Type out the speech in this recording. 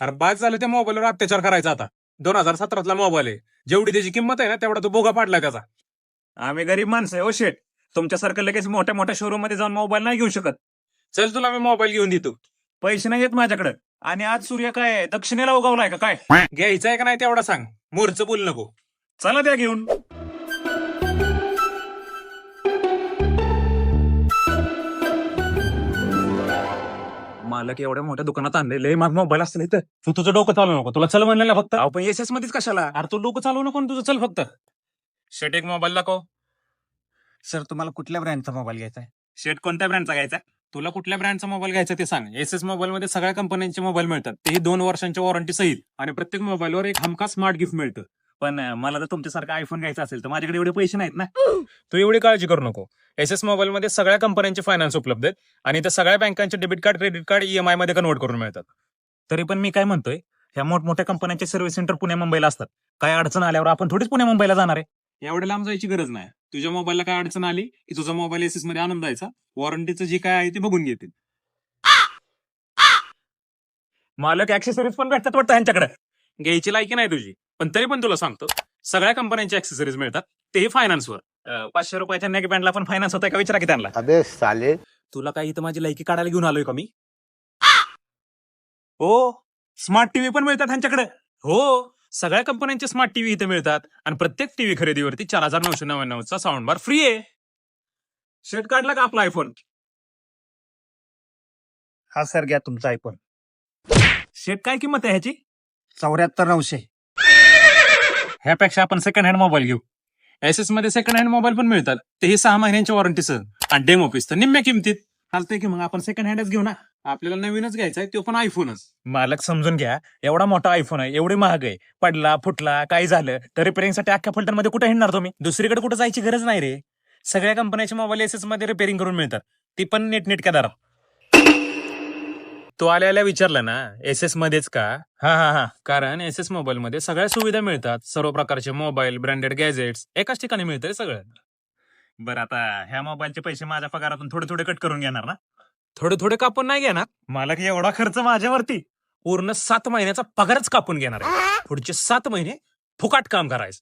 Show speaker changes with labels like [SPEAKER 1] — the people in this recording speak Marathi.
[SPEAKER 1] अरे बाद झालं त्या मोबाईलवर अत्याचार करायचा आता. 2017 मोबाईल आहे. जेवढी त्याची किंमत आहे ना तेवढा तो बोगा पाडलाय त्याचा.
[SPEAKER 2] आम्ही गरीब माणसं आहे, ओ शेट. तुमच्यासारखं लगेच मोठ्या मोठ्या शोरूम मध्ये जाऊन मोबाईल नाही घेऊ शकत.
[SPEAKER 1] चल तुला मी मोबाईल घेऊन देतो.
[SPEAKER 2] पैसे नाही येत माझ्याकडे. आणि आज सूर्य काय दक्षिणेला उगवलाय का काय?
[SPEAKER 1] घ्यायचा आहे का नाही तेवढा सांग. मोरचं बोल नको.
[SPEAKER 2] चला द्या घेऊन. मालक एवढ्या मोठ्या दुकानात आणलेले मग मोबाईल असतं इथं.
[SPEAKER 1] तू तुझं डोकं चालू नको. तुला चल म्हणलं ना फक्त.
[SPEAKER 2] अहो पण एसएस मध्येच कशाला?
[SPEAKER 1] अरे तू डोकं चालू नको. तुझं चल फक्त. शेट एक मोबाईल दाखव.
[SPEAKER 2] सर तुम्हाला कुठल्या ब्रँडचा मोबाईल घ्यायचा आहे? शेट कोणत्या ब्रँडचा घ्यायचा?
[SPEAKER 1] तुला कुठल्या ब्रँडचा मोबाईल घ्यायचा ते सांग. एसएस मोबाईल मध्ये सगळ्या कंपन्यांचे मोबाईल मिळतात. तेही 2 वर्षांच्या वॉरंटी सहित. आणि प्रत्येक मोबाईलवर एक हमखास स्मार्ट गिफ्ट मिळतं.
[SPEAKER 2] पण मला जर तुमच्यासारखा आयफोन घ्यायचा असेल तर माझ्याकडे एवढे पैसे नाहीत ना.
[SPEAKER 1] तू एवढी काळजी करू नको. एसएस मोबाईल मध्ये सगळ्या कंपन्यांचे फायनान्स उपलब्ध आहेत. आणि त्या सगळ्या बँकांचे debit card credit card EMI मध्ये कन्वर्ट करून मिळतात.
[SPEAKER 2] तरी पण मी काय म्हणतोय, ह्या मोठमोठ्या कंपन्यांचे सर्व्हिस सेंटर पुणे मुंबईला असतात. काय अडचण आल्यावर आपण थोडीच पुणे मुंबईला जाणार आहे.
[SPEAKER 1] एवढ्या लांब जायची गरज नाही. तुझ्या मोबाईलला काय अडचण आली की तुझा मोबाईल एसएस मध्ये आणून द्यायचा. वॉरंटीचं जे काय आहे ते बघून घेतील.
[SPEAKER 2] मालक ऍक्सेसरीज पण भेटतात वाटतं ह्यांच्याकडे.
[SPEAKER 1] घ्यायची लायकी नाही तुझी. पण तरी पण तुला सांगतो, सगळ्या कंपन्यांचे ऍक्सेसरीज मिळतात. तेही फायनान्सवर.
[SPEAKER 2] 500 रुपयाच्या नेक बँडला पण फायनान्स होताय का विचारा की त्यांना.
[SPEAKER 3] अबे साले.
[SPEAKER 1] तुला काही इथं माझी लायकी काढायला घेऊन आलोय का मी?
[SPEAKER 2] हो, स्मार्ट टीव्ही पण मिळतात ह्यांच्याकडे.
[SPEAKER 1] हो, सगळ्या कंपन्यांचे स्मार्ट टीव्ही इथे मिळतात. आणि प्रत्येक टीव्ही खरेदीवरती 4999चा साऊंड बार फ्री आहे.
[SPEAKER 2] शेट काढला का आपला आयफोन? हा सर घ्या तुमचा आयफोन. शेट काय किंमत आहे ह्याची? 74,900.
[SPEAKER 1] ह्यापेक्षा आपण सेकंड हँड मोबाईल घेऊ. एसएस मध्ये सेकंड हँड मोबाईल पण मिळतात. तेही 6 महिन्यांच्या वॉरंटीसह. आणि डेमो पीस तर निम्म्या किमतीत.
[SPEAKER 2] चालतंय की मग आपण सेकंड हँडच घेऊ ना.
[SPEAKER 1] आपल्याला नवीनच घ्यायचा आहे, तो पण आयफोनच.
[SPEAKER 2] मालक समजून घ्या, एवढा मोठा आयफोन आहे, एवढी महाग आहे. पडला फुटला काही झालं तर रिपेअरिंगसाठी अख्ख्या फलटणमध्ये कुठे हिंडणार तुम्ही? दुसरीकडे कुठे जायची गरज नाही रे.
[SPEAKER 1] सगळ्या कंपन्यांचे मोबाईल एसएस मध्ये रिपेअरिंग करून मिळतात. ती पण नीटनेटक्या दरात. तो आल्याला विचारलं ना एसएस मध्येच का?
[SPEAKER 2] हा.
[SPEAKER 1] कारण एसएस मोबाईल मध्ये सगळ्या सुविधा मिळतात. सर्व प्रकारचे मोबाईल, ब्रँडेड गॅजेट्स एकाच ठिकाणी मिळतंय सगळं.
[SPEAKER 2] बरं आता ह्या मोबाईलचे पैसे माझ्या पगारातून थोडे थोडे कट करून घेणार ना?
[SPEAKER 1] थोडे थोडे कापून नाही घेणार.
[SPEAKER 2] मालक एवढा खर्च माझ्यावरती.
[SPEAKER 1] पूर्ण 7 महिन्याचा पगारच कापून घेणार आहे. पुढचे 7 महिने फुकाट काम करायचं.